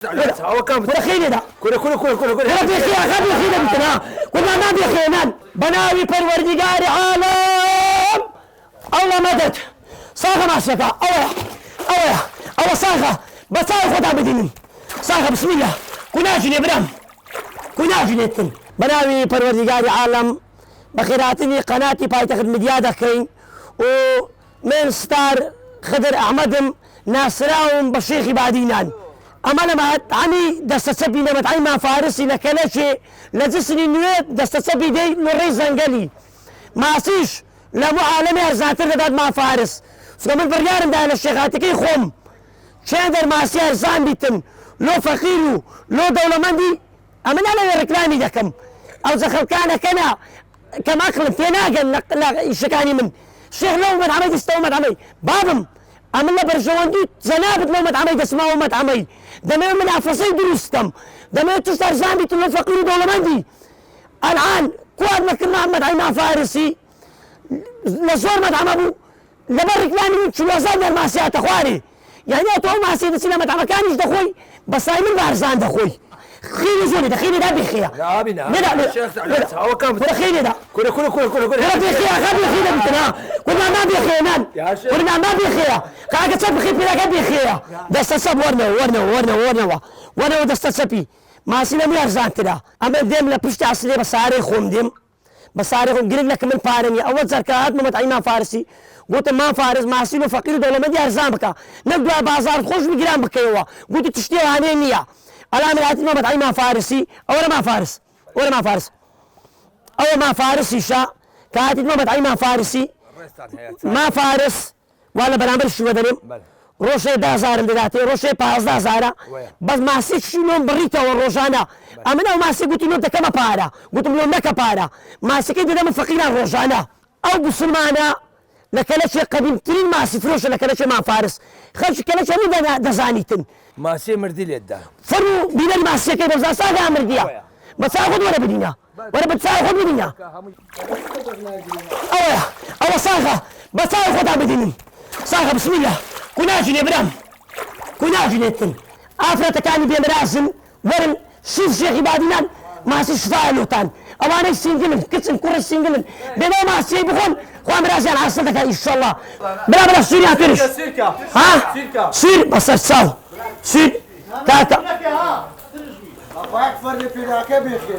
كل خير ده كل بيخي غبي خير بتنا كنا ما بيخينا بناوي پروردگار عالم الله مدد صاغه ما شكا اوه صاغه بتاعي خدها بدين صاغه بسم الله كنا جني برام كنا جنيتن بناوي پروردگار عالم بخيراتني قناتي بايتخد مدياده كين ومن ستار خضر احمدم ناصراهم بشيخي بعدينان أما لما عمي دستسبي نمت عين ما فارسي لكلاشي لجسني نويت دستسبي دي نوري زنقلي ما سيش لا معالمي ارزاتر داد ما فارس فمن بريارن دا للشيخاتكي خوم شادر ما سي ارزان بيتن لو فقيرو لو دولمندي أما لا ركلامي دكم أو زخل كان كم أقلم تناقل لا شكاني من الشيخ لو مد عمي دستو مد عمي بابم أما الله برجواندي زنابت لو مد عمي دسماو مد عمي دمي من أفصيل دروستم دمي تستر زامبي تلو فقير دولمندي الآن كواد مكرنا عمد عينا فارسي لزور مد عمبو لبرك لاني شو لازال المعسيات أخواني يعني أتو معسيات السنة مد عمكانيش دخوي بس هاي من بارزان دخوي خيني زوني دخيني ده بخيا يا أبي نعم هو كم خيني ده كل بخيا خبي خينا بتنا كنا ما بخينا كنا ما بخيا كاك تصب خيب لا بخيا دست سب ورنا دست سبي ما سينا مي ارزان ترى اما ديم لا بشت اصلي بصاري خوم ديم بصاري خوم قلنا لك من فارني اول زركات ما تعينا فارسي قلت ما فارس ما سينو فقير دوله ما دي ارزان بك نبدا بازار خوش بجرام بكيوا قلت تشتري هانينيا الان الاتي ما تعينا فارسي ولا ما فارس شا كاتب ما تعينا فارسي ما فارس ولا برامبر شو بدنم روشي 10,000 دلاتي روشي 15,000 بس ما سيت شلون بريتا والروجانا أما ما سي قلت لهم كما بارا قلت لهم نكا بارا ما سي كده من فقير الروجانا أو بسلمانا لكلش قديم ترين ما سي فروش لكلش ما فارس خلش كلش أنا دزانيتن ما سي مردي اليد فرو بينا ما سي كده بس أساقها مرديا بس أخذ ولا بدينا ولا بتساخذ بدينا أوه صاغة بس أخذها بديني صاغة بسم الله كنا جني برام كنا جنيتن آفرة كاني بيمراسن ورن شوف شيخي بعدين ما سي شفاء لوتان أوانا سينجلن كتسن كورس سينجلن بما ما سي بخون خوام راسي على عصرتك إن شاء الله بلا سير يا كرش ها سير بس تساو سير كاتا أخوك فرني في ذاك بيخي